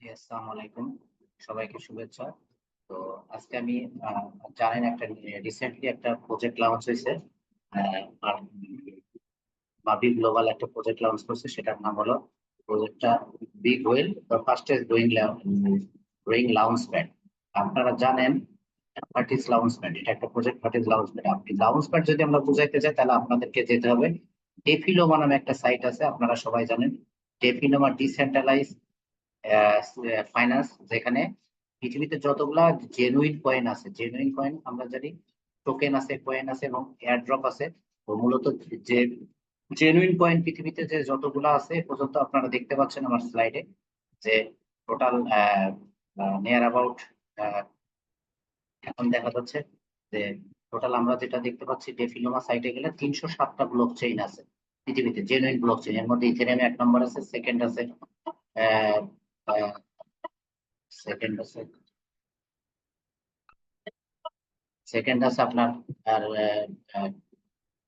আসসালামু আলাইকুম, সবাইকে শুভেচ্ছা। তো আজকে আমি জানেন একটা রিসেন্টলি একটা প্রজেক্ট লঞ্চ হয়েছে। আর বাবি গ্লোবাল একটা প্রজেক্ট লঞ্চ করছে, সেটার নাম হলো প্রজেক্টটা big wheel the fastest growing lounge pad. আপনারা জানেন হোয়াট ইজ লাউঞ্জ প্যাড, এটা একটা project. What is lounge pad, আপনি লাউঞ্জ প্যাড যদি আমরা বুঝাইতে চাই তাহলে আপনাদেরকে যেতে হবে ডেফিলোমা নামে একটা সাইট আছে, আপনারা সবাই জানেন। ডেফিলোমা ডিসেন্ট্রালাইজ ফাইন্যান্স, যেখানে পৃথিবীতে যতগুলা জেনুইন কয়েন আছে, জেনুইন কয়েন আমরা জানি, টোকেন আছে, কয়েন আছে এবং এয়ারড্রপ আছে। তো মূলত যে জেনুইন কয়েন পৃথিবীতে যে যতগুলা আছে এ পর্যন্ত আপনারা দেখতে পাচ্ছেন আমার স্লাইডে, যে টোটাল নিয়ার অ্যাবাউট এখন দেখা যাচ্ছে যে টোটাল আমরা যেটা দেখতে পাচ্ছি ডেফিলোমা সাইটে গেলে 307টা ব্লক চেইন আছে পৃথিবীতে, জেনুইন ব্লক চেইন। এর মধ্যে ইথেরিয়াম 1 নম্বর আছে, সেকেন্ড আছে আহ, আহ, সেকেন্ড আছে সেকেন্ড আছে আপনার আর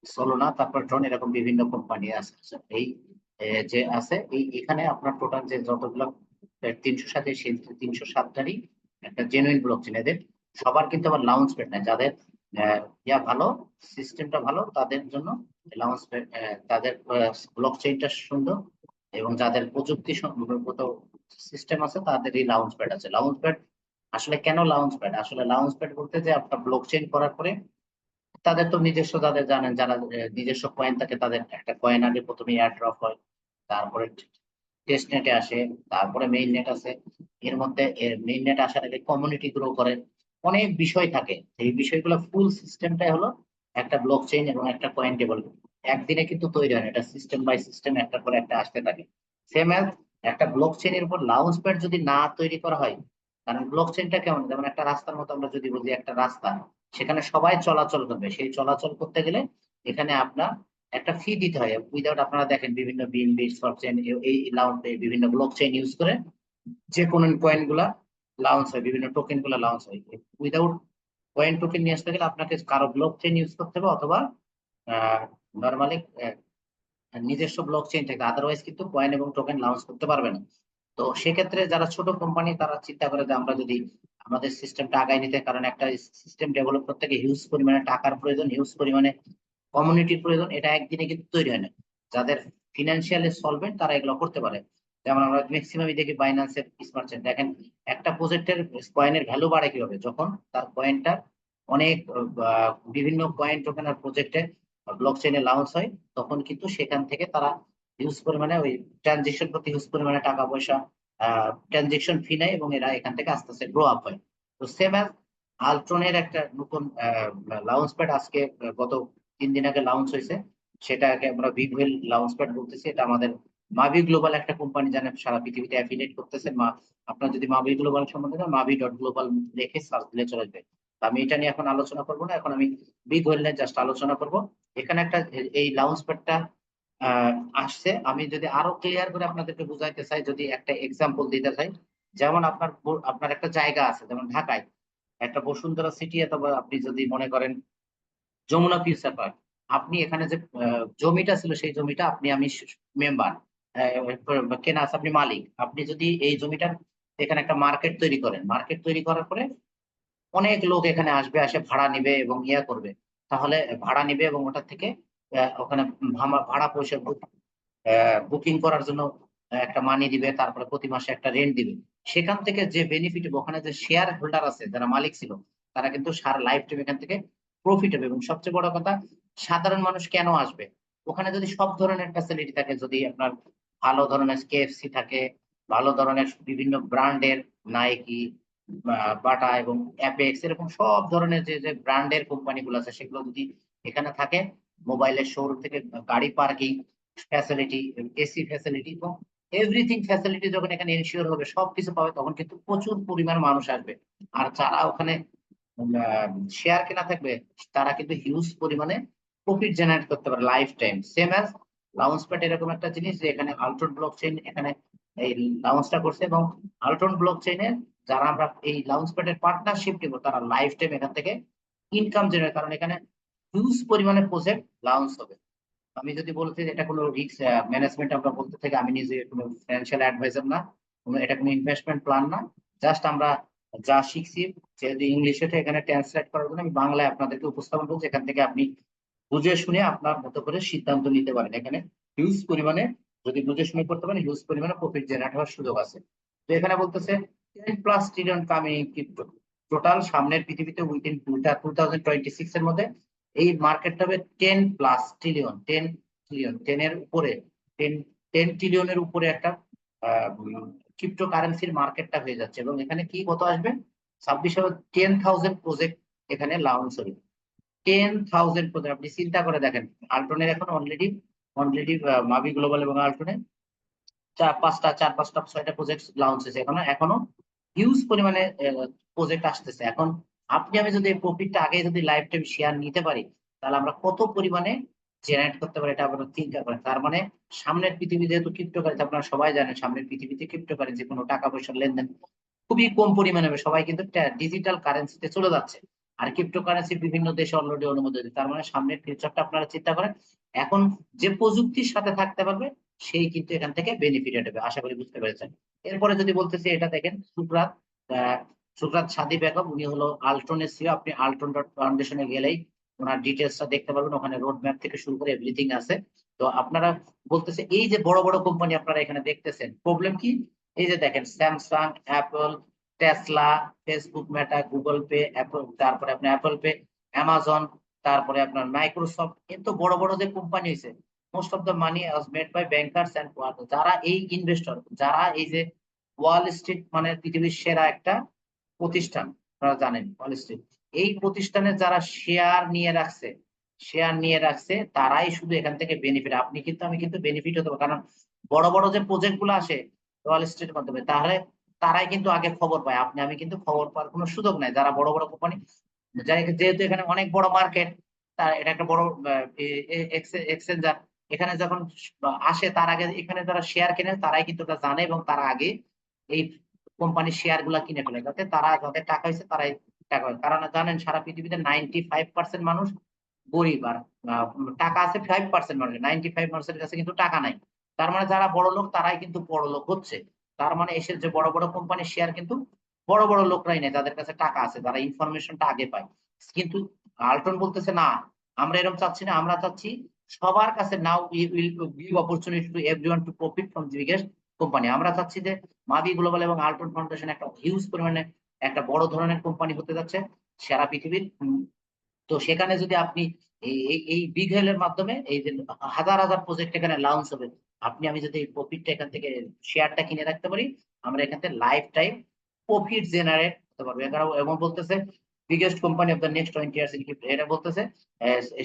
সোলোনা, তারপর ট্রন, এরকম বিভিন্ন কোম্পানি আছে। এই যে আছে এই এখানে আপনার টোটাল যে যতগুলো 307, সেই 307টারই একটা জেনুইন ব্লক চেইন। এদের সবার কিন্তু আবার লাউঞ্জ প্যাড নাই, যাদের ভালো, সিস্টেমটা ভালো, তাদের জন্য লাউঞ্জ প্যাড, তাদের ব্লক চেইনটা সুন্দর এবং যাদের প্রযুক্তি সম্পর্কিত সিস্টেম আছে তাদের এই লাউঞ্জ প্যাড আছে। লাউঞ্জ প্যাড আসলে কেন লাউঞ্জ প্যাড? আসলে লাউঞ্জ প্যাড বলতে যে আপনার ব্লক চেইন করার পরে তাদের তো নিজস্ব, তাদের জানেন যারা নিজস্ব কয়েন থাকে, তাদের একটা কয়েন আগে প্রথমে এয়ার ড্রপ হয়, তারপরে টেস্ট নেটে আসে, তারপরে মেইন নেট আছে। এর মধ্যে মেইন নেট আসার আগে কমিউনিটি গ্রো করে, অনেক বিষয় থাকে। এই বিষয়গুলো ফুল সিস্টেমটাই হলো একটা ব্লক চেইন এবং একটা কয়েন টেবল। একদিনে কিন্তু তৈরি হয় না, এটা সিস্টেম বাই সিস্টেম একটা করে একটা আসতে থাকে। সেম অ্যাজ একটা ব্লক চেইনের উপর লাউঞ্জ প্যাড যদি না তৈরি করা হয়, কারণ ব্লক চেইনটা কেমন, যেমন একটা রাস্তার মতো আমরা যদি বুঝি, একটা রাস্তা, সেখানে সবাই চলাচল করবে, সেই চলাচল করতে গেলে এখানে আপনার একটা ফি দিতে হয়। উইদাউট, আপনারা দেখেন বিভিন্ন বিএনবি, শর্টচেন, এই লাউন্স, বিভিন্ন ব্লক চেইন ইউজ করে যে কোনো কয়েন গুলা লাউন্স হয়, বিভিন্ন টোকেন গুলা লাউন্স হয়। উইদাউট কয়েন টোকেন নিয়ে আসতে গেলে আপনাকে কারো ব্লক চেইন ইউজ করতে হবে, অথবা নর্মালি নিজস্ব ব্লক চেইন থাকে, আদারওয়াইজ কিন্তু কয়েন এবং টোকেন লঞ্চ করতে পারবে না। তো সেক্ষেত্রে যারা ছোট কোম্পানি তারা চিন্তা করে যে আমরা যদি আমাদের সিস্টেমটা আগায় নিতে, কারণ একটা সিস্টেম ডেভেলপ করতে গিয়ে হিউজ পরিমাণে টাকার প্রয়োজন, হিউজ পরিমাণে কমিউনিটির প্রয়োজন, এটা একদিনে কিন্তু তৈরি হয় না। যাদের ফিনান্সিয়ালি সলভেন্ট তারা এগুলো করতে পারে। যেমন আমরা ম্যাক্সিমামই দেখি বাইন্যান্সের স্মার্ট চেইন, দেখেন একটা প্রজেক্টের কয়েনের ভ্যালু বাড়ে কিভাবে, যখন তার কয়েনটা অনেক বিভিন্ন কয়েন টোকেন আর প্রজেক্টে ব্লক চেইনে লঞ্চ হয়, তখন কিন্তু সেখান থেকে তারা হিউজ পরিমাণে ওই ট্রানজেকশন প্রতি হিউজ পরিমাণে টাকা পয়সা ট্রানজেকশন ফি নেয় এবং এরা এখান থেকে আস্তে আস্তে গ্রো আপ হয়। তো সেম অ্যাজ আলট্রনের একটা নতুন লাউঞ্চ প্যাড আজকে গত 3 দিন আগে লঞ্চ হয়েছে, সেটাকে আমরা বিগ হুইল লঞ্চ প্যাড বলতেছি। এটা আমাদের মাভি গ্লোবাল একটা কোম্পানি, জানেন সারা পৃথিবীতে অ্যাফিলিয়েট করতেছে। আপনার যদি মাভি গ্লোবাল সম্বন্ধে mavi.global লিখে সার্চ দিলে চলে আসবে। তো আমি এটা নিয়ে এখন আলোচনা করবো না, এখন আমি বিগ হুইল নিয়ে জাস্ট আলোচনা করব। এখানে একটা এই লাউঞ্চ প্যাডটা আহ আসছে, আমি যদি আরো ক্লিয়ার করে আপনাদেরকে বুঝাইতে চাই, যদি একটা এক্সাম্পল দিতে চাই, যেমন আপনার একটা জায়গা আছে, যেমন ঢাকায় একটা বসুন্ধরা সিটি, অথবা আপনি যদি মনে করেন যমুনা ফিউচার পার্ক, আপনি এখানে যে জমিটা ছিল সেই জমিটা আপনি, আমি মেম্বার, কেনা আছে, আপনি মালিক। আপনি যদি এই জমিটার এখানে একটা মার্কেট তৈরি করেন, মার্কেট তৈরি করার পরে অনেক লোক এখানে আসবে, আসে ভাড়া নিবে এবং ইয়া করবে, তাহলে ভাড়া নিবে এবং ওটা থেকে ওখানে ভাড়া পয়সা বুকিং করার জন্য একটা মানি দিবে, তারপরে প্রতি মাসে একটা রেন্ট দিবে। সেখান থেকে যে বেনিফিট, ওখানে যে শেয়ার হোল্ডার আছে, যারা মালিক ছিল, তারা কিন্তু সারা লাইফ টাইম এখান থেকে প্রফিট হবে। এবং সবচেয়ে বড় কথা, সাধারণ মানুষ কেন আসবে ওখানে, যদি সব ধরনের ফ্যাসিলিটি থাকে, যদি আপনার ভালো ধরনের কেএফসি থাকে, ভালো ধরনের বিভিন্ন ব্র্যান্ডের নাইকি, বাটা এবং অ্যাপেক্স, এরকম সব ধরনের যে যে ব্র্যান্ডের কোম্পানিগুলো আছে সেগুলো যদি এখানে থাকে, মোবাইলের শোরুম থেকে গাড়ি পার্কিং ফ্যাসিলিটি, এসি ফ্যাসিলিটি এবং এভরিথিং ফ্যাসিলিটি যখন এখানে এনশিওর হবে, সবকিছু পাবে, তখন কিন্তু প্রচুর পরিমাণ মানুষ আসবে। আর যারা ওখানে শেয়ার কেনা থাকবে, তারা কিন্তু হিউজ পরিমাণে প্রফিট জেনারেট করতে পারে life time. Same as lounge pad এরকম একটা জিনিস, যে এখানে আলট্রন ব্লক চেইন এখানে এই লাউন্সটা করছে, এবং আলট্রন ব্লক চেইনে যারা আমরা এই লাউন্স প্যাডের পার্টনারশিপ নিব, তারা লাইফ টাইম এখান থেকে ইনকাম জেনারেট, কারণ এখানে হিউজ পরিমাণে প্রজেক্ট লঞ্চ হবে। আমি যদি বলতে যে এটা কোনো রিস্ক ম্যানেজমেন্ট আমরা বলতে থাকি, আমি নিজে কোনো ফিনান্সিয়াল অ্যাডভাইজার না, এটা কোনো ইনভেস্টমেন্ট প্ল্যান না, জাস্ট আমরা যা শিখছি যেহেতু ইংলিশে এখানে ট্রান্সলেট করার জন্য আমি বাংলায় আপনাদেরকে উপস্থাপন করছি, এখান থেকে আপনি বুঝে শুনে আপনার মতো করে সিদ্ধান্ত নিতে পারেন। এখানে হিউজ পরিমাণে যদি বুঝে শুনে করতে পারেন হিউজ পরিমাণে প্রফিট জেনারেট হওয়ার সুযোগ আছে। তো এখানে বলতেছে 10+ ট্রিলিয়ন কামিং ক্রিপ্টো টোটাল সামনের পৃথিবীতে উইদিন 2026 এর মধ্যে এই মার্কেটটা হবে 10+ ট্রিলিয়ন, 10 ট্রিলিয়ন, 10 এর উপরে 10 ট্রিলিয়নের উপরে একটা ক্রিপ্টো কারেন্সির মার্কেটটা হয়ে যাচ্ছে। এবং এখানে কি কত আসবে 26 হবে 10,000 প্রজেক্ট এখানে লঞ্চ হবে। 10,000 প্রজেক্ট আপনি চিন্তা করে দেখেন, আল্টনের এখন অলরেডি মাভি গ্লোবাল এবং আল্টনে 4-5টা 6টা প্রজেক্ট লঞ্চ হয়েছে, এখনো হিউজ পরিমাণে প্রজেক্ট আসতেছে। এখন আপনি আমি যদি প্রফিটটা আগে যদি লাইফ টাইম শেয়ার নিতে পারি তাহলে আমরা কত পরিমাণে জেনারেট করতে পারি এটা আপনারা চিন্তা করেন। তার মানে সামনের পৃথিবী যেহেতু ক্রিপ্টোকারেন্সি আপনারা সবাই জানেন, সামনের পৃথিবীতে ক্রিপ্টোকারেন্সি কোনো টাকা পয়সার লেনদেন খুবই কম পরিমাণে হবে, সবাই কিন্তু ডিজিটাল কারেন্সিতে চলে যাচ্ছে। আর ক্রিপ্টোকারেন্সি বিভিন্ন দেশে অলরেডি অনুমোদিত। তার মানে সামনের ফিউচারটা আপনারা চিন্তা করেন, এখন যে প্রযুক্তির সাথে থাকতে পারবে সেই কিন্তু এখান থেকে বেনিফিটেড হবে, আশা করি বুঝতে পেরেছেন। এরপরে যদি বলতেছি এটা দেখেন সুব্রাত সাদি বেগম, উনি হলো আল্ট্রনের সিও। আপনি আল্ট্রন ডট ফাউন্ডেশনে গেলেই ওনার ডিটেলসটা দেখতে পারবেন, ওখানে রোড ম্যাপ থেকে শুরু করে এভরিথিং আছে। তো আপনারা বলতেছে এই যে বড় বড় কোম্পানি আপনারা এখানে দেখতেছেন, প্রবলেম কি? এই যে দেখেন স্যামসাং, অ্যাপল, টেসলা, ফেসবুক, মেটা, গুগল পে, অ্যাপল, তারপরে আপনার অ্যাপল পে, অ্যামাজন, তারপরে আপনার মাইক্রোসফট, এত বড় বড় যে কোম্পানি হয়েছে, most of the money was made by bankers and যারা এই ইনভেস্টর, যারা এই যে ওয়াল স্ট্রিট মানে পৃথিবীর সেরা একটা প্রতিষ্ঠান, আপনারা জানেন ওয়াল স্ট্রিট, এই প্রতিষ্ঠানের যারা শেয়ার নিয়ে রাখছে তারাই শুধু এখান থেকে বেনিফিট। আপনি কিন্তু আমি কিন্তু বেনিফিট হতে পারবো, কারণ বড় বড় যে প্রজেক্ট গুলো আসে ওয়াল স্ট্রিটের মাধ্যমে, তাহলে তারাই কিন্তু আগে খবর পায়, আপনি আমি কিন্তু খবর পাওয়ার কোনো সুযোগ নাই। যারা বড় বড় কোম্পানি, যেহেতু এখানে অনেক বড় মার্কেট, তার এটা একটা বড় এক্সচেঞ্জার, এখানে যখন আসে তার আগে এখানে যারা শেয়ার কেনে তারাই কিন্তু এটা জানে এবং তারা আগে এই কোম্পানির শেয়ার গুলা কিনে ফেলে, যাতে তারা যাদের টাকা হয়েছে তারাই টাকা হয়। কারণ জানেন সারা পৃথিবীতে 95% মানুষ গরিব, আর টাকা আছে 5% মানুষের, 95% কাছে কিন্তু টাকা নাই। তার মানে যারা বড় লোক তারাই কিন্তু বড় লোক হচ্ছে। তার মানে এসে যে বড় বড় কোম্পানির শেয়ার কিন্তু বড় বড় লোকরাই নেই, যাদের কাছে টাকা আছে, যারা ইনফরমেশনটা আগে পায়। কিন্তু আল্টন বলতেছে না, আমরা এরকম চাচ্ছি না, আমরা চাচ্ছি সবার কাছে now will give opportunity to everyone two profit from the biggest company. আমরা চাচ্ছি যে মাভি গ্লোবাল এবং আল্টন ফাউন্ডেশন একটা হিউজ পরিমাণে একটা বড় ধরনের কোম্পানি হতে যাচ্ছে সারা পৃথিবীর। তো সেখানে যদি আপনি এই বিগ হেলের মাধ্যমে এই যে হাজার হাজার প্রজেক্ট এখানে লঞ্চ হবে, আপনি আমি যদি এই প্রফিটটা এখান থেকে শেয়ারটা কিনে রাখতে পারি, আমরা এখান থেকে লাইফ টাইম প্রফিট জেনারেট করতে পারবো। এবং বলতেছে biggest company of the next 20 years in crypto, এটা বলতেছে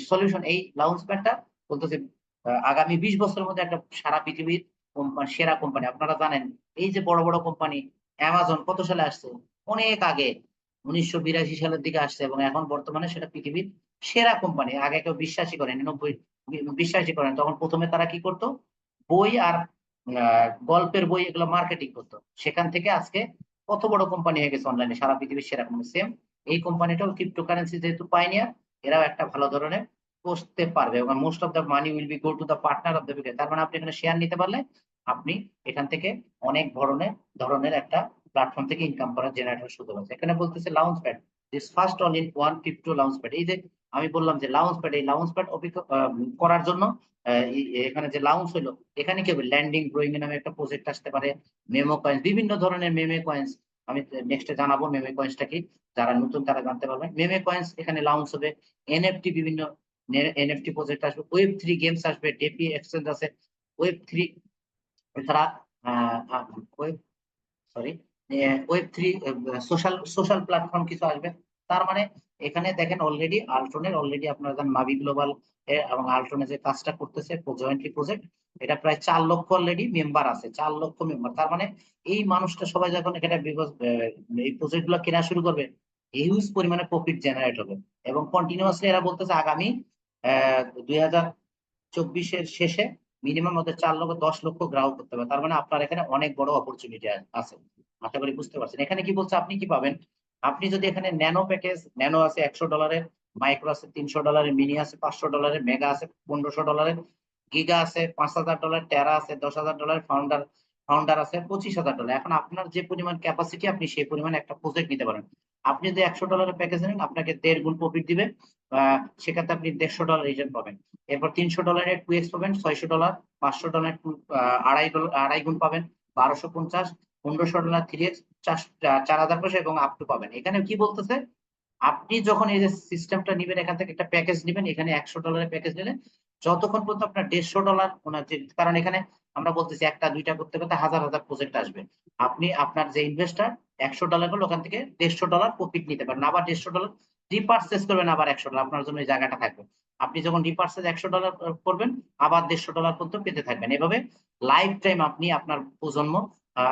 সলিউশন। এই লঞ্চপ্যাডটা বলতেছে আগামী 20 বছরের মধ্যে একটা সারা পৃথিবীর সেরা কোম্পানি। আপনারা জানেন এই যে বড় বড় কোম্পানি অ্যামাজন কত সালে আসছে, অনেক আগে 1982 সালের দিকে আসছে, এবং এখন বর্তমানে সেটা পৃথিবীর সেরা কোম্পানি। আগে কেউ বিশ্বাসই করেনি, বিশ্বাসই করেন। তখন প্রথমে তারা কি করতো, বই আর গল্পের বই এগুলো মার্কেটিং করতো, সেখান থেকে আজকে কত বড় কোম্পানি হয়ে গেছে অনলাইনে, সারা পৃথিবীর সেরা কোম্পানি। সেম এই কোম্পানিটাও ক্রিপ্টোকারেন্সি যেহেতু পাইনিয়ার, এরাও একটা ভালো ধরনের করতে পারবে, এবং most of the money will be go to the partner of the biggest. তার মানে আপনি এখানে শেয়ার নিতে পারলে আপনি এখান থেকে অনেক ধরনের একটা প্ল্যাটফর্ম থেকে ইনকাম করার জেনারেটর সুযোগ আছে। এখানে বলতেছে lounge pad, this first all in one crypto lounge pad. এই যে আমি বললাম যে লাউঞ্চ প্যাড, এই লাউঞ্চ প্যাড করার জন্য এখানে যে লাউঞ্চ হলো, এখানে কি হবে, ল্যান্ডিং গ্রোয়িং নামে একটা প্রজেক্ট আসতে পারে, মেমো কয়েন্স, বিভিন্ন ধরনের মেমে কয়েন্স, আমি নেক্সটে জানাবো মেমে কয়েন্সটা কি, যারা নতুন তারা জানতে পারবেন। মেমে কয়েন্স এখানে লঞ্চ হবে, এনএফটি, বিভিন্ন এনএফটি প্রজেক্ট আসবে, Web3 গেমস আসবে, ডেপি এক্সচেঞ্জ আছে, Web3 এছাড়া web sorry Web3 social platform কিছু আসবে। তার মানে এখানে দেখেন অলরেডি আপনারা জানেন মাভি গ্লোবাল এবং আল্ট্রনে যে কাজটা করতেছে জয়েন্টলি প্রজেক্ট, এটা প্রায় 4 লক্ষ অলরেডি মেম্বার আছে, 4 লক্ষ মেম্বার। তার মানে এই মানুষটা সবাই যখন এখানে এই প্রজেক্ট গুলো কেনা শুরু করবে, হিউজ পরিমাণে প্রফিট জেনারেট হবে। এবং কন্টিনিউয়াসলি এরা বলতেছে আগামী 2024-এর শেষে মিনিমাম ওদের 4 লক্ষ 10 লক্ষ গ্রাহক করতে হবে। তার মানে আপনার এখানে অনেক বড় অপরচুনিটি আছে, আশা করি বুঝতে পারছেন। এখানে কি বলছে, আপনি কি পাবেন, আপনি যদি এখানে ন্যানো প্যাকেজ, ন্যানো আছে $100, মাইক্রো আছে $300, মিনি আছে $500, মেগা আছে $1500, গিগা আছে $5000, টেরা আছে $10,000, ফাউন্ডার ফাউন্ডার আছে $25,000। এখন আপনার যে পরিমাণ ক্যাপাসিটি আপনি সেই পরিমাণ একটা প্রজেক্ট নিতে পারেন। আপনি যদি $100 প্যাকেজ নেন আপনাকে 1.5 গুণ প্রফিট দিবে, সেক্ষেত্রে আপনি $150 রিটার্ন পাবেন। এরপর $300 2x পাবেন, $600, $500 আড়াই গুণ পাবেন, 1250, $1500 3x, 4000 পয়সা এবং আপ টু পাবেন। এখানে কি বলতেছে, আপনি যখন এই যে সিস্টেমটা নিবেন, এখান থেকে একটা প্যাকেজ নিবেন, এখানে $100 প্যাকেজ নিলে যতক্ষণ পর্যন্ত আপনার $150 ওনার যে, কারণ এখানে আমরা বলতেছি একটা দুইটা করতে করতে হাজার হাজার প্রজেক্ট আসবে, আপনি আপনার যে ইনভেস্টার $100 হলো ওখান থেকে $150 প্রফিট নিতে পারেন। আবার $150 রিপারচেজ করবেন, আবার $100 আপনার জন্য এই জায়গাটা থাকবে। আপনি যখন রিপারচেজ $100 করবেন আবার $150 পর্যন্ত পেতে থাকবেন। এভাবে লাইফ টাইম আপনি আপনার প্রজন্ম,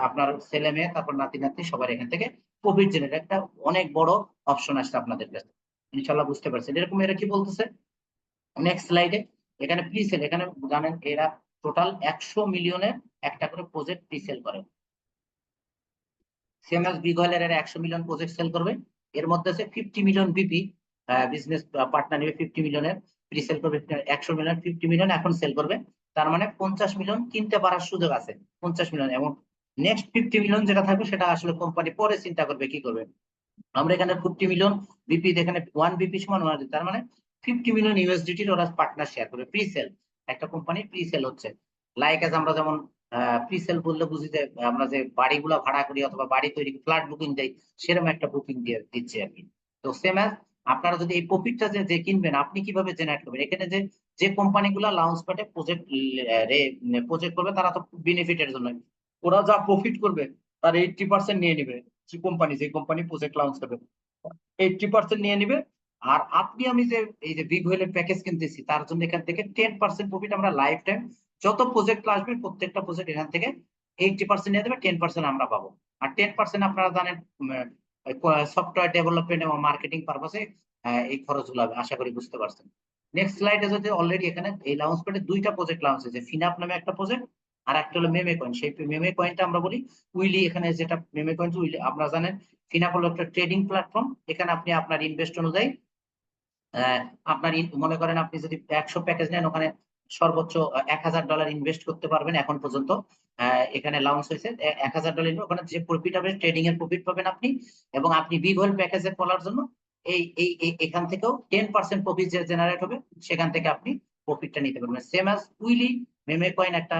আপনার ছেলে মেয়ে, তারপর নাতি নাতনি সবার এখান থেকে প্রফিট জেনারেট একটা অনেক বড় অপশন আসছে আপনাদের কাছে। ইনশাল্লাহ বুঝতে পারছেন। এরকম এরা কি বলতেছে নেক্সট স্লাইডে, এখানে প্রিসেল, এখানে জানেন এরা টোটাল 100 মিলিয়নের একটা করে প্রজেক্ট প্রিসেল করে। সেম অ্যাজ বিগয়েলের এরা 100 মিলিয়ন প্রজেক্ট সেল করবে। এর মধ্যে আছে 50 মিলিয়ন বিপি বিজনেস পার্টনার নেবে, 50 মিলিয়নের প্রিসেল করবে, 100 মিলিয়ন 50 মিলিয়ন এখন সেল করবে। তার মানে 50 মিলিয়ন কিনতে পারার সুযোগ আছে, 50 মিলিয়ন। এবং নেক্সট 50 মিলিয়ন যেটা থাকবে সেটা আসলে কোম্পানি পরে চিন্তা করবে কি করবে। আমরা এখানে 50 মিলিয়ন বিপি, এখানে 1 বিপি সমান 1, তার মানে 50 মিলিয়ন ইউএসডিটির ওরা পার্টনার শেয়ার করবে। প্রিসেল, একটা কোম্পানি প্রিসেল হচ্ছে লাইক এজ আমরা যেমন প্রিসেল বললে বুঝি যে আমরা যে বাড়িগুলো ভাড়া করি অথবা বাড়ি তৈরি ফ্ল্যাট বুকিং দেই, সেরকম একটা বুকিং দিয়ে দিচ্ছে আর কি। তো সেম অ্যাজ আপনারা যদি এই প্রফিটটা যে কিনবেন আপনি কিভাবে জেনারেট করবেন, এখানে যে যে কোম্পানিগুলো লঞ্চ প্যাডে প্রজেক্ট করবে তারা তো বেনিফিটের জন্য, ওরা যা প্রফিট করবে তার 80% নিয়ে নিবে। যে কোম্পানি প্রজেক্ট লঞ্চ করবে 80% নিয়ে নিবে। আর আপনি আমি যে এই যে বিগ হোয়েলের প্যাকেজ কিনতেছি তার জন্য এখান থেকে 10% প্রফিট আমরা লাইফ টাইম যত প্রজেক্ট আসবে প্রত্যেকটা প্রজেক্ট এখান থেকে 80% নিয়ে দেবে, 10% আমরা পাবো। আর 10% আপনারা জানেন সফটওয়্যার ডেভেলপমেন্ট এবং মার্কেটিং পারপাসে এই খরচগুলো হবে, আশা করি বুঝতে পারছেন। নেক্সট স্লাইডে যদি অলরেডি এখানে এই লঞ্চ প্যাডে দুইটা প্রজেক্ট লঞ্চ হয়েছে, ফিনাপ নামে একটা প্রজেক্ট আর একটা হলো মেমে কয়েন। সেই মেমে কয়েনটা আমরা বলি উইলি, এখানে যেটা মেমে কয়েন উইলি আপনারা জানেন। ফিনাপ হলো একটা ট্রেডিং প্ল্যাটফর্ম, এখানে আপনি আপনার ইনভেস্ট অনুযায়ী আপনার মনে করেন আপনি যদি 100 প্যাকেজ নেন ওখানে সর্বোচ্চ $1000 ইনভেস্ট করতে পারবেন এখন পর্যন্ত। এখানে লঞ্চ হয়েছে $1000, ওখানে যে প্রফিট হবে ট্রেডিং এর প্রফিট পাবেন আপনি। এবং আপনি বিগ হোল প্যাকেজে খোলার জন্য এই এই এখান থেকেও 10% প্রফিট যে জেনারেট হবে সেখান থেকে আপনি প্রফিটটা নিতে পারবেন। Same as Willy meme coin একটা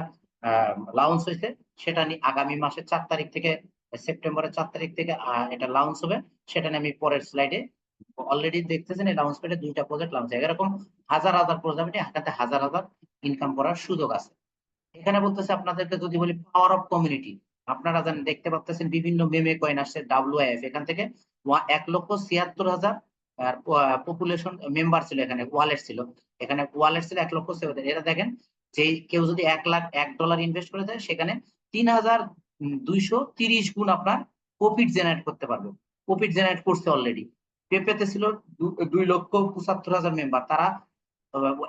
লঞ্চ হয়েছে, সেটা আগামী মাসের 4 তারিখ থেকে, সেপ্টেম্বরের 4 তারিখ থেকে এটা লঞ্চ হবে। সেটা নিয়ে আমি পরের স্লাইডে অলরেডি দেখতেছেন এই লঞ্চ প্যাডে দুইটা প্রজেক্ট লঞ্চ হয়, এরকম হাজার হাজার প্রজাপতি হাতে হাজার হাজার ইনকাম করার সুযোগ আছে। এখানে বলতেছে আপনাদেরকে যদি বলি পাওয়ার অফ কমিউনিটি, আপনারা জানেন দেখতে পাচ্ছেন বিভিন্ন মেমে কয়েন আসছে WIF, এখান থেকে 1,76,000 পপুলেশন মেম্বার ছিল, এখানে ওয়ালেট ছিল, 1,07,000। এরা দেখেন যে কেউ যদি $1 ইনভেস্ট করে দেয় সেখানে 3,230 গুণ আপনার প্রফিট জেনারেট করতে পারবে। প্রফিট জেনারেট করছে অলরেডি। পেপেতে ছিল 2,75,000 মেম্বার, তারা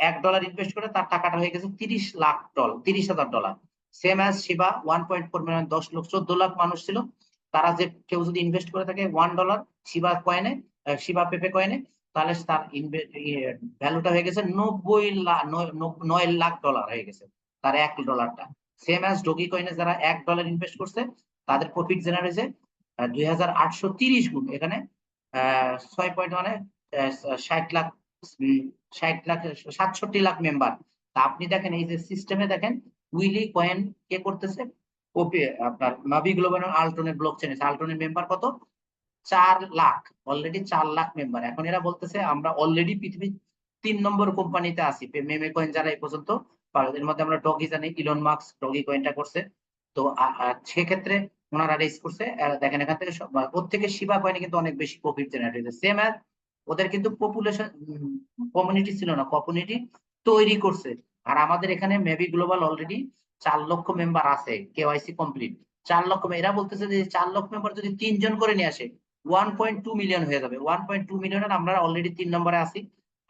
$1 ইনভেস্ট করে তার টাকাটা হয়ে গেছে $30,000। Same as Shiba 1.4 million, 14 lakh মানুষ ছিল, তারা যে কেউ যদি ইনভেস্ট করে থাকে $1 শিবা কয়েনে, শিবা পেপে কয়েনে, তাহলে তার ভ্যালুটা হয়ে গেছে 9 লাখ ডলার হয়ে গেছে তার $1। সেম অ্যাজ ডোগি কয়েনে যারা $1 ইনভেস্ট করছে তাদের প্রফিট জেনারেট হয়েছে 2,830 গুণ, এখানে 60 লাখ 67 লাখ মেম্বার। তা আপনি দেখেন এই যে সিস্টেমে দেখেন উইলি কয়েন কে করতেছে, ওপি আপনার মাবি গ্লোবাল আল্টনের ব্লক চেন, আল্টনের মেম্বার কত 4 লাখ, অলরেডি 4 লাখ মেম্বার। এখন এরা বলতেছে আমরা অলরেডি পৃথিবীর 3 নম্বর কোম্পানিতে আছি মেমে কয়েন যারা এই পর্যন্ত পারে। এর মধ্যে আমরা ডগি জানি, ইলন মাস্ক ডগি কয়েনটা করছে। তো সেক্ষেত্রে ওনারা রেস করছে, দেখেন এখান থেকে ওর থেকে শিবা কয়েনে কিন্তু অনেক বেশি প্রফিট জেনারেট হয়েছে। সেম অ্যাজ ওদের কিন্তু পপুলেশন কমিউনিটি ছিল না, কমিউনিটি তৈরি করছে। আর আমাদের এখানে মেবি গ্লোবাল অলরেডি 4 লক্ষ মেম্বার আছে, কেওয়াইসি কমপ্লিট 4 লক্ষ। এরা বলতেছে যে 4 লক্ষ মেম্বার যদি 3 জন করে নিয়ে আসে 1.2 মিলিয়ন হয়ে যাবে। 1.2 মিলিয়নের আমরা অলরেডি 3 নম্বরে আছি,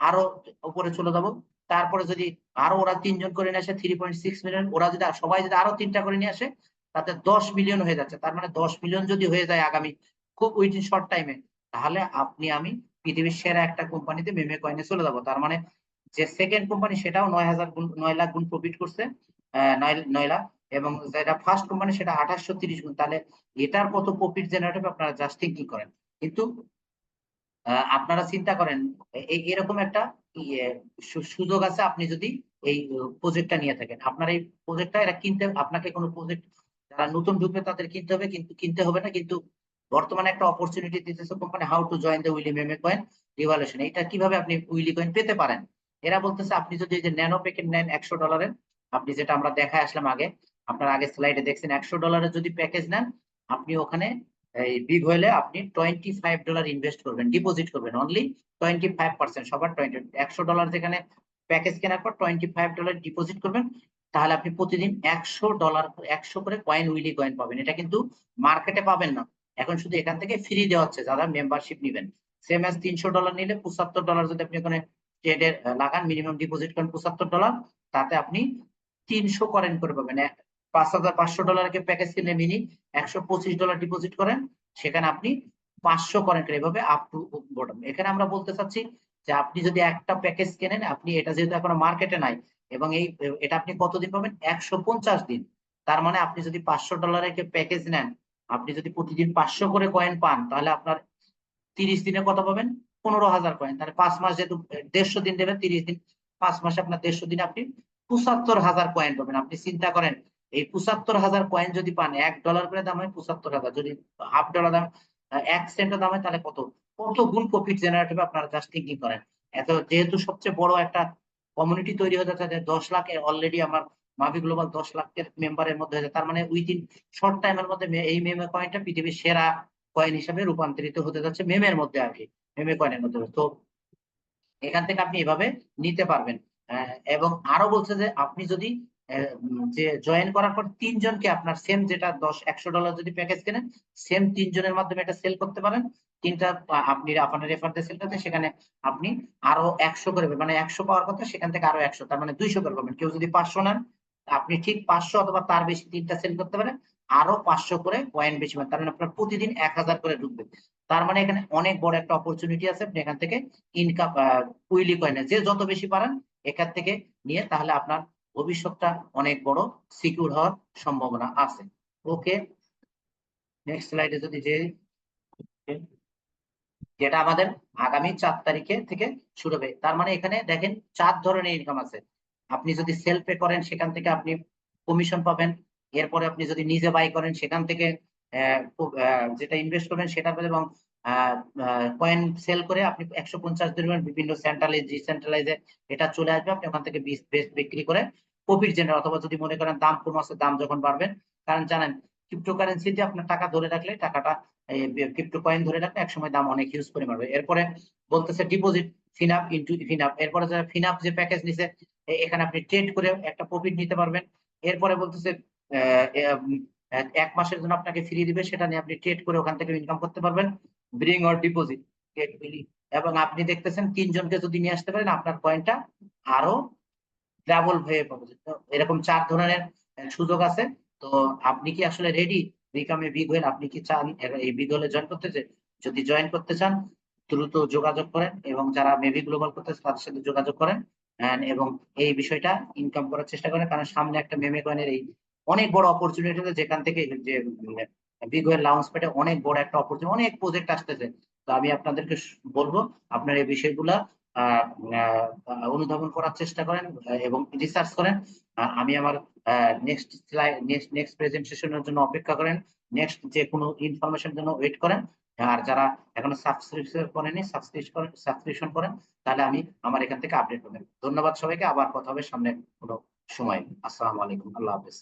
আরো উপরে চলে যাব। তারপরে যদি আরো ওরা 3 জন করে নিয়ে আসে 3.6 মিলিয়ন, ওরা যদি সবাই যদি আরো 3টা করে নিয়ে আসে তাতে 10 মিলিয়ন হয়ে যাচ্ছে। তার মানে 10 মিলিয়ন যদি হয়ে যায় আগামী খুব উইদিন শর্ট টাইমে, তাহলে আপনি আমি পৃথিবীর সেরা একটা কোম্পানিতে মেমে কয়েনে চলে যাবো। তার মানে যে সেকেন্ড কোম্পানি সেটাও 9 লাখ গুণ প্রফিট করছে, 9 লাখ। এবং যেটা ফার্স্ট কোম্পানি সেটা 2830 গুণ। তাহলে এটার কত প্রফিট জেনারেট হবে আপনারা জাস্ট থিঙ্কিং করেন। কিন্তু আপনারা চিন্তা করেন এরকম একটা ইয়ে সুযোগ আছে, আপনি যদি এই প্রজেক্টটা নিয়ে থাকেন। আপনার এই প্রজেক্টটা এরা কিনতে, আপনাকে কোনো প্রজেক্ট যারা নতুন ঢুকবে তাদের কিনতে হবে, কিন্তু কিনতে হবে না। কিন্তু বর্তমানে একটা অপরচুনিটি দিতেছে company, how to join the Willy meme coin revolution. এটা কিভাবে আপনি উইলি কয়েন পেতে পারেন। এরা বলতেছে আপনি যদি এই যে ন্যানো প্যাকেট নেন $100, আপনি যেটা আমরা দেখায় আসলাম আগে, আপনার আগে স্লাইডে দেখছেন, $100 যদি প্যাকেজ নেন, আপনি ওখানে এই বিগ হইলে আপনি $25 ইনভেস্ট করবেন, ডিপোজিট করবেন অনলি 25%, সবার 20, $100 যেখানে প্যাকেজ কেনার পর $25 ডিপোজিট করবেন, তাহলে আপনি প্রতিদিন $100 100 করে কয়েন উইলি কয়েন পাবেন। এটা কিন্তু মার্কেটে পাবেন না, এখন শুধু এখান থেকে ফ্রি দেওয়া হচ্ছে যারা মেম্বারশিপ নেবেন। সেম অ্যাজ $300 নিলে $75 যদি আপনি ওখানে ট্রেডে লাগান, মিনিমাম ডিপোজিট করেন $75, তাতে আপনি 300 কয়েন করে পাবেন। $5500 প্যাকেজ কিনলে মিনি $125 ডিপোজিট করেন, সেখানে আপনি 500 কয়েন করে, এভাবে আপ টু বটম। এখানে আমরা বলতে চাচ্ছি যে আপনি যদি একটা প্যাকেজ কেনেন, আপনি এটা যেহেতু এখনো মার্কেটে নাই, এবং এটা আপনি কতদিন পাবেন, 150 দিন। তার মানে আপনি যদি $500 প্যাকেজ নেন, আপনি যদি প্রতিদিন 500 করে কয়েন পান, তাহলে আপনার 30 দিনে কত পাবেন, 15,000 কয়েন। তাহলে 5 মাস যেহেতু 150 দিন দেবেন, 30 দিন, 5 মাসে আপনার 150 দিনে আপনি 75,000 কয়েন পাবেন। আপনি চিন্তা করেন এই 75,000 কয়েন যদি পান, $1 করে দাম হয় 75,000, যদি $0.5 দাম, 1 সেন্টও দাম হয়, তাহলে কত কত গুণ প্রফিট জেনারেট হবে আপনারা জাস্ট থিঙ্কিং করেন। এত যেহেতু সবচেয়ে বড় একটা কমিউনিটি তৈরি হয়ে যাচ্ছে, 10 লাখ অলরেডি আমার মাভি গ্লোবাল 10 লাখের মেম্বারের মধ্যে হয়েছে, তার মানে উইদিন শর্ট টাইমের মধ্যে এই মেমে কয়েনটা পৃথিবীর সেরা কয়েন হিসাবে রূপান্তরিত হতে যাচ্ছে মেমের মধ্যে আর কি, মেমে কয়েনের মধ্যে। তো এখান থেকে আপনি এভাবে নিতে পারবেন। এবং আরো বলছে যে আপনি যদি যে জয়েন করার পর 3 জনকে আপনার সেম, যেটা $100 যদি প্যাকেজ কেনেন, সেম 3 জনের মাধ্যমে এটা সেল করতে পারেন। তিনটা আপনি আপনার রেফার দিয়ে সেল করতে, সেখানে আপনি আরো 100 করে, মানে 100 পাওয়ার কথা, সেখান থেকে আরো 100, তার মানে 200 করে পাবেন। কেউ যদি 500 নেন, আপনি ঠিক 500 অথবা তার বেশি তিনটা সেল করতে পারেন, আরো 500 করে কয়েন বেশি পাবেন। তার মানে আপনার প্রতিদিন 1000 করে ঢুকবে। তার মানে এখানে অনেক বড় একটা অপরচুনিটি আছে, আপনি এখান থেকে ইনকাম উইলি কয়েনে যে যত বেশি পারেন এখান থেকে নিয়ে, তাহলে আপনার ভবিষ্যৎটা অনেক বড় সিকিউর হওয়ার সম্ভাবনা আছে। ওকে, নেক্সট স্লাইডে যদি যে, যেটা আমাদের আগামী 4 তারিখে থেকে শুরু হবে। তার মানে এখানে দেখেন 4 ধরনের ইনকাম আছে। আপনি যদি সেলফ পে করেন, সেখান থেকে আপনি কমিশন পাবেন। এরপরে আপনি যদি নিজে বাই করেন, সেখান থেকে যেটা ইনভেস্ট করবেন সেটা পাবেন। এবং কয়েন সেল করে আপনি 150 দিনের বিভিন্ন সেন্ট্রালাইজ ডিসেন্ট্রালাইজে এটা চলে আসবে, আপনি ওখান থেকে বেশ বিক্রি করে প্রফিট জেনারেট, অথবা যদি মনে করেন দাম কম আছে, দাম যখন বাড়বেন, কারণ জানেন ক্রিপ্টোকারেন্সিতে আপনার টাকা ধরে রাখলে, টাকাটা ক্রিপ্টো কয়েন ধরে রাখলে একসময় দাম অনেক হিউজ পরিমাণ হবে। এরপরে বলতেছে ডিপোজিট ফিনাপ ইনটু ফিনাপ। এরপরে যারা ফিনাপ যে প্যাকেজ নিছে, এখানে আপনি ট্রেড করে একটা প্রফিট নিতে পারবেন। এরপরে বলতেছে 1 মাসের জন্য আপনাকে ফ্রি দিবে, সেটা নিয়ে আপনি ট্রেড করে ওখান থেকে ইনকাম করতে পারবেন। ব্রিং অর ডিপোজিট, এবং আপনি দেখতেছেন 3 জনকে যদি নিয়ে আসতে পারেন, আপনার কয়েনটা আরো ডাবল হয়ে পাবে। তো এরকম 4 ধরনের সুযোগ আছে। তো আপনি কি আসলে রেডি বিকামে বিগ হোয়েল? আপনি কি চান এই বিগ হোয়েলে জয়েন করতে? যদি জয়েন করতে চান, দ্রুত যোগাযোগ করেন, এবং যারা মেবি গ্লোবাল করতে তাদের সাথে যোগাযোগ করেন, এবং এই বিষয়টা ইনকাম করার চেষ্টা করেন। কারণ সামনে একটা মেমে কয়েনের এই অনেক বড় অপরচুনিটি, যেখান থেকে যে বিগ হোয়েল লঞ্চ প্যাডে অনেক বড় একটা অপরচুনিটি, অনেক প্রজেক্ট আসতেছে। তো আমি আপনাদেরকে বলবো আপনার এই বিষয়গুলা অনুধাবন করার চেষ্টা করেন, এবং রিসার্চ করেন। আমি আমার নেক্সট নেক্সট প্রেজেন্টেশনের জন্য অপেক্ষা করেন, নেক্সট যে কোনো ইনফরমেশন জন্য ওয়েট করেন। আর যারা এখনো সাবস্ক্রিপশন করেনি, সাবস্ক্রিপশন করেন, তাহলে আমি আমার এখান থেকে আপডেট পাবেন। ধন্যবাদ সবাইকে, আবার কথা হবে সামনে কোনো সময়। আসসালামু আলাইকুম, আল্লাহ হাফেজ।